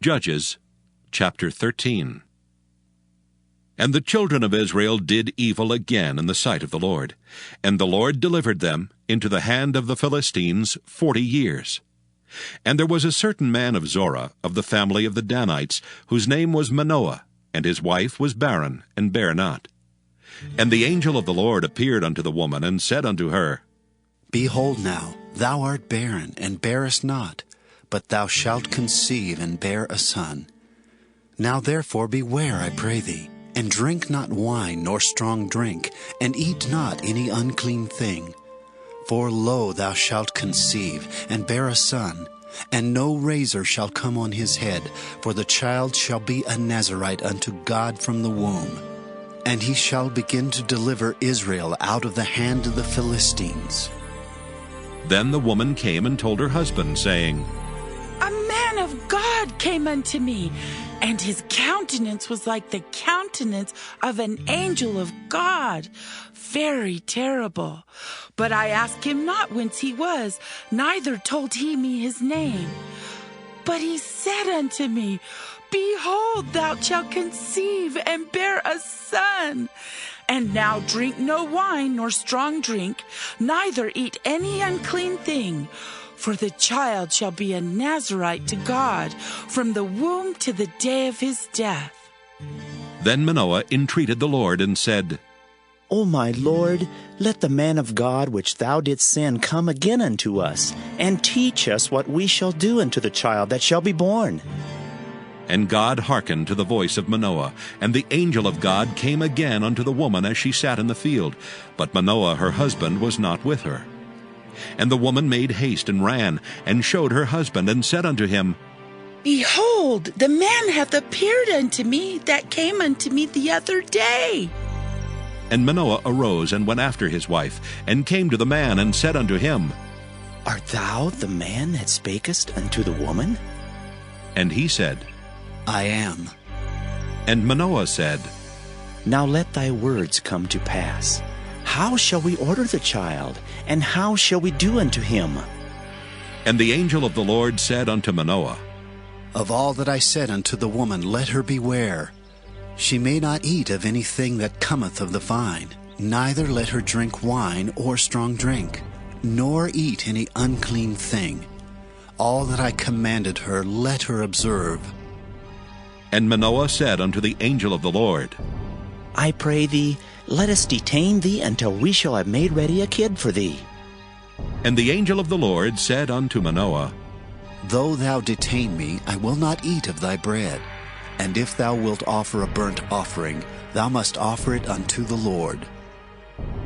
Judges chapter 13. And the children of Israel did evil again in the sight of the Lord, and the Lord delivered them into the hand of the Philistines 40 years. And there was a certain man of Zorah, of the family of the Danites, whose name was Manoah, and his wife was barren, and bare not. And the angel of the Lord appeared unto the woman, and said unto her, Behold now, thou art barren, and bearest not, but thou shalt conceive, and bear a son. Now therefore beware, I pray thee, and drink not wine nor strong drink, and eat not any unclean thing. For lo, thou shalt conceive, and bear a son, and no razor shall come on his head, for the child shall be a Nazarite unto God from the womb. And he shall begin to deliver Israel out of the hand of the Philistines. Then the woman came and told her husband, saying, A man of God came unto me, and his countenance was like the countenance of an angel of God, very terrible. But I asked him not whence he was, neither told he me his name. But he said unto me, Behold, thou shalt conceive, and bear a son. And now drink no wine nor strong drink, neither eat any unclean thing. For the child shall be a Nazarite to God from the womb to the day of his death. Then Manoah entreated the Lord, and said, O my Lord, let the man of God which thou didst send come again unto us, and teach us what we shall do unto the child that shall be born. And God hearkened to the voice of Manoah, and the angel of God came again unto the woman as she sat in the field. But Manoah her husband was not with her. And the woman made haste and ran, and showed her husband, and said unto him, Behold, the man hath appeared unto me that came unto me the other day. And Manoah arose and went after his wife, and came to the man, and said unto him, Art thou the man that spakest unto the woman? And he said, I am. And Manoah said, Now let thy words come to pass. How shall we order the child, and how shall we do unto him? And the angel of the Lord said unto Manoah, Of all that I said unto the woman, let her beware. She may not eat of anything that cometh of the vine, neither let her drink wine or strong drink, nor eat any unclean thing. All that I commanded her, let her observe. And Manoah said unto the angel of the Lord, I pray thee, let us detain thee until we shall have made ready a kid for thee. And the angel of the Lord said unto Manoah, Though thou detain me, I will not eat of thy bread. And if thou wilt offer a burnt offering, thou must offer it unto the Lord.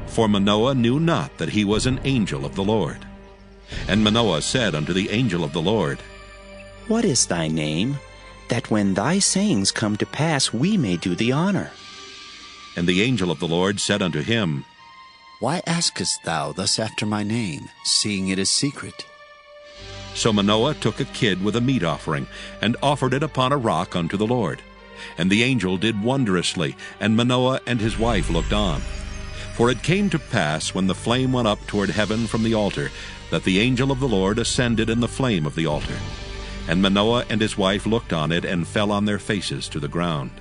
For Manoah knew not that he was an angel of the Lord. And Manoah said unto the angel of the Lord, What is thy name, that when thy sayings come to pass we may do thee honor? And the angel of the Lord said unto him, Why askest thou thus after my name, seeing it is secret? So Manoah took a kid with a meat offering, and offered it upon a rock unto the Lord. And the angel did wondrously, and Manoah and his wife looked on. For it came to pass, when the flame went up toward heaven from the altar, that the angel of the Lord ascended in the flame of the altar. And Manoah and his wife looked on it, and fell on their faces to the ground.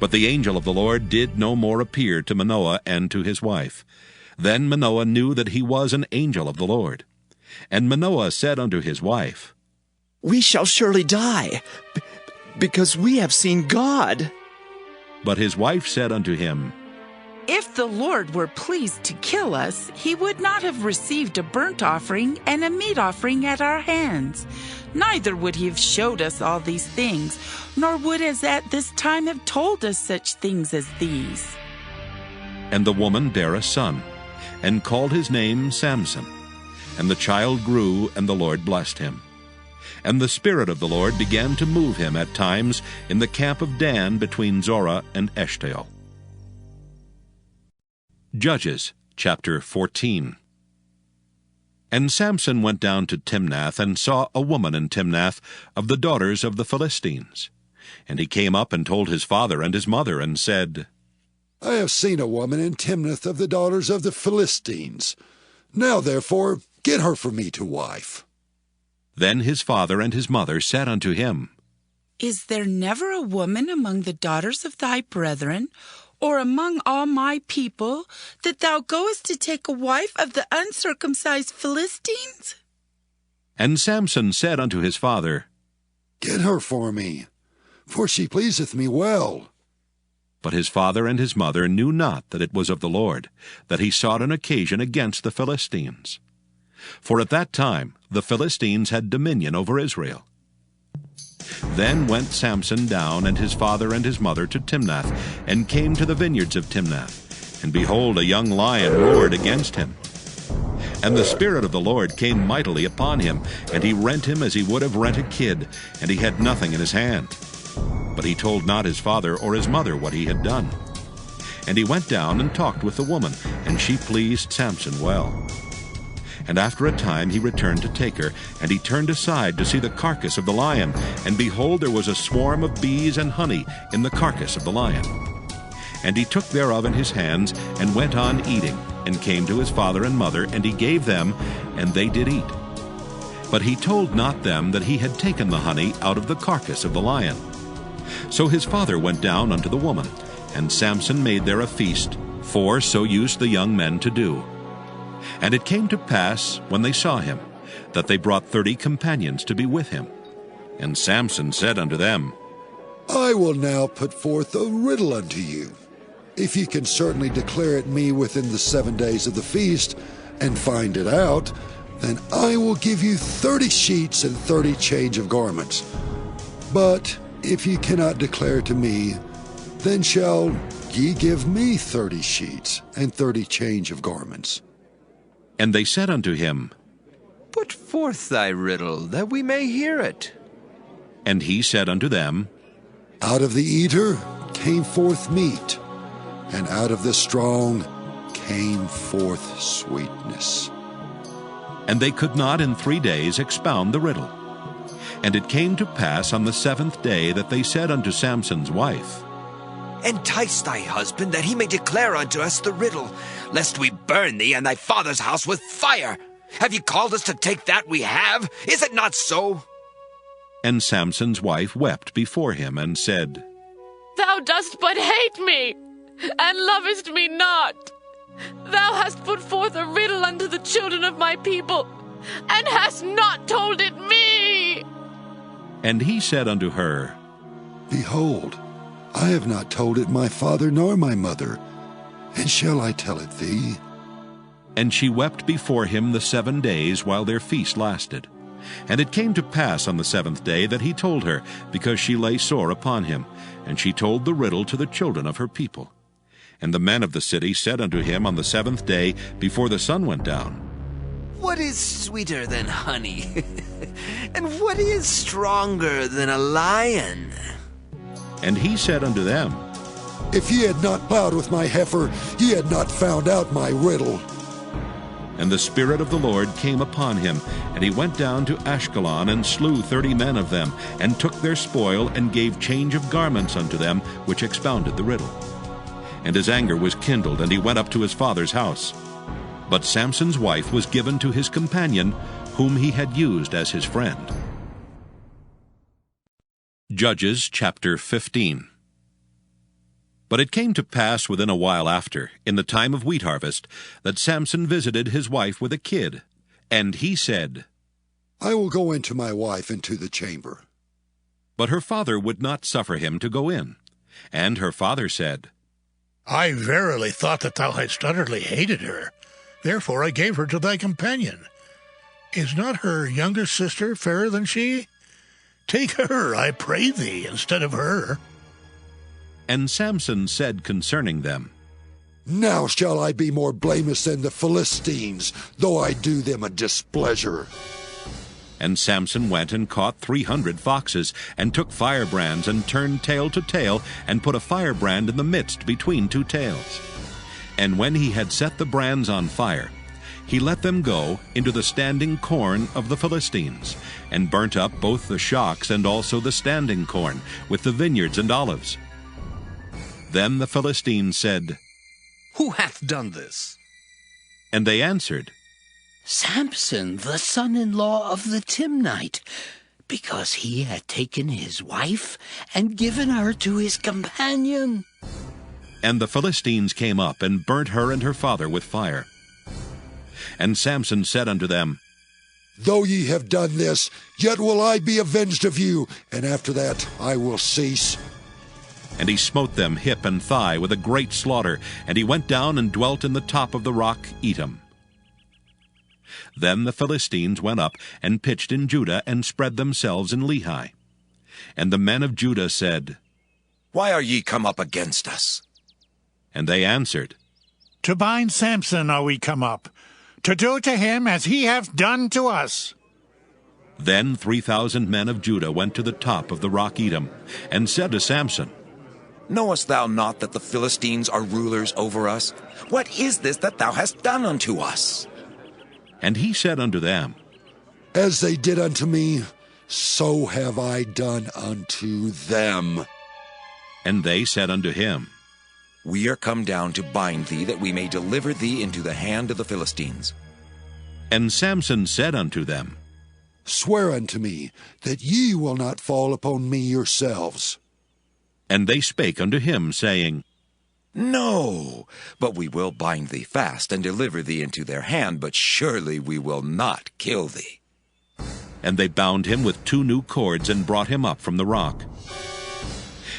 But the angel of the Lord did no more appear to Manoah and to his wife. Then Manoah knew that he was an angel of the Lord. And Manoah said unto his wife, We shall surely die, because we have seen God. But his wife said unto him, If the Lord were pleased to kill us, he would not have received a burnt offering and a meat offering at our hands. Neither would he have showed us all these things, nor would as at this time have told us such things as these. And the woman bare a son, and called his name Samson. And the child grew, and the Lord blessed him. And the Spirit of the Lord began to move him at times in the camp of Dan between Zorah and Eshtaol. Judges chapter 14. And Samson went down to Timnath, and saw a woman in Timnath of the daughters of the Philistines. And he came up and told his father and his mother, and said, I have seen a woman in Timnath of the daughters of the Philistines. Now therefore get her for me to wife. Then his father and his mother said unto him, Is there never a woman among the daughters of thy brethren, or among all my people, that thou goest to take a wife of the uncircumcised Philistines? And Samson said unto his father, Get her for me, for she pleaseth me well. But his father and his mother knew not that it was of the Lord, that he sought an occasion against the Philistines. For at that time the Philistines had dominion over Israel. Then went Samson down, and his father and his mother, to Timnath, and came to the vineyards of Timnath. And behold, a young lion roared against him. And the Spirit of the Lord came mightily upon him, and he rent him as he would have rent a kid, and he had nothing in his hand. But he told not his father or his mother what he had done. And he went down and talked with the woman, and she pleased Samson well. And after a time he returned to take her, and he turned aside to see the carcass of the lion, and behold, there was a swarm of bees and honey in the carcass of the lion. And he took thereof in his hands, and went on eating, and came to his father and mother, and he gave them, and they did eat. But he told not them that he had taken the honey out of the carcass of the lion. So his father went down unto the woman, and Samson made there a feast, for so used the young men to do. And it came to pass, when they saw him, that they brought 30 companions to be with him. And Samson said unto them, I will now put forth a riddle unto you. If ye can certainly declare it me within the 7 days of the feast, and find it out, then I will give you 30 sheets and 30 change of garments. But if ye cannot declare to me, then shall ye give me 30 sheets and 30 change of garments. And they said unto him, Put forth thy riddle, that we may hear it. And he said unto them, Out of the eater came forth meat, and out of the strong came forth sweetness. And they could not in 3 days expound the riddle. And it came to pass on the 7th day that they said unto Samson's wife, Entice thy husband, that he may declare unto us the riddle, lest we burn thee and thy father's house with fire. Have ye called us to take that we have? Is it not so? And Samson's wife wept before him, and said, Thou dost but hate me, and lovest me not. Thou hast put forth a riddle unto the children of my people, and hast not told it me. And he said unto her, Behold, I have not told it my father nor my mother, and shall I tell it thee? And she wept before him the 7 days while their feast lasted. And it came to pass on the 7th day that he told her, because she lay sore upon him. And she told the riddle to the children of her people. And the men of the city said unto him on the 7th day, before the sun went down, What is sweeter than honey? And what is stronger than a lion? And he said unto them, If ye had not plowed with my heifer, ye had not found out my riddle. And the Spirit of the Lord came upon him, and he went down to Ashkelon, and slew 30 men of them, and took their spoil, and gave change of garments unto them, which expounded the riddle. And his anger was kindled, and he went up to his father's house. But Samson's wife was given to his companion, whom he had used as his friend. Judges chapter 15. But it came to pass within a while after, in the time of wheat harvest, that Samson visited his wife with a kid. And he said, I will go into my wife into the chamber. But her father would not suffer him to go in. And her father said, I verily thought that thou hadst utterly hated her. Therefore I gave her to thy companion. Is not her younger sister fairer than she? Take her, I pray thee, instead of her. And Samson said concerning them, Now shall I be more blameless than the Philistines, though I do them a displeasure. And Samson went and caught 300 foxes, and took firebrands, and turned tail to tail, and put a firebrand in the midst between 2 tails. And when he had set the brands on fire, he let them go into the standing corn of the Philistines, and burnt up both the shocks and also the standing corn, with the vineyards and olives. Then the Philistines said, Who hath done this? And they answered, Samson, the son-in-law of the Timnite. because he had taken his wife and given her to his companion. And the Philistines came up and burnt her and her father with fire. And Samson said unto them, Though ye have done this, yet will I be avenged of you, and after that I will cease. And he smote them hip and thigh with a great slaughter, and he went down and dwelt in the top of the rock Etam. Then the Philistines went up and pitched in Judah and spread themselves in Lehi. And the men of Judah said, Why are ye come up against us? And they answered, To bind Samson are we come up, to do to him as he hath done to us. Then 3,000 men of Judah went to the top of the rock Etam, and said to Samson, Knowest thou not that the Philistines are rulers over us? What is this that thou hast done unto us? And he said unto them, As they did unto me, so have I done unto them. And they said unto him, We are come down to bind thee, that we may deliver thee into the hand of the Philistines. And Samson said unto them, Swear unto me that ye will not fall upon me yourselves. And they spake unto him, saying, No, but we will bind thee fast, and deliver thee into their hand, but surely we will not kill thee. And they bound him with 2 new cords, and brought him up from the rock.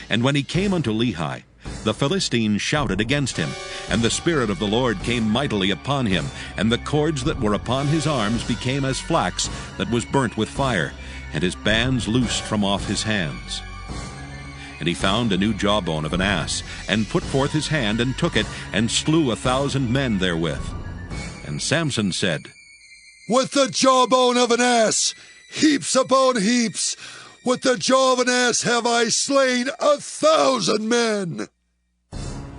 And when he came unto Lehi, the Philistines shouted against him, and the Spirit of the Lord came mightily upon him, and the cords that were upon his arms became as flax that was burnt with fire, and his bands loosed from off his hands. And he found a new jawbone of an ass, and put forth his hand, and took it, and slew 1,000 men therewith. And Samson said, With the jawbone of an ass, heaps upon heaps, with the jaw of an ass have I slain 1,000 men.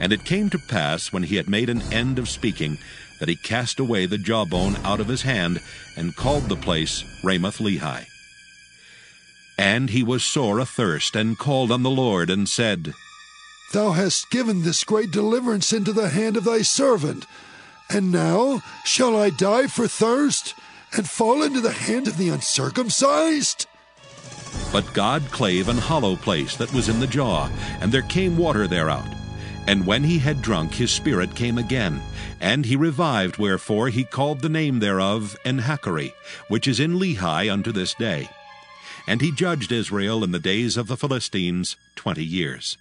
And it came to pass, when he had made an end of speaking, that he cast away the jawbone out of his hand, and called the place Ramoth-Lehi. And he was sore athirst, and called on the Lord, and said, Thou hast given this great deliverance into the hand of thy servant, and now shall I die for thirst, and fall into the hand of the uncircumcised? But God clave an hollow place that was in the jaw, and there came water thereout. And when he had drunk, his spirit came again, and he revived, wherefore he called the name thereof En-hakkore, which is in Lehi unto this day. And he judged Israel in the days of the Philistines 20 years.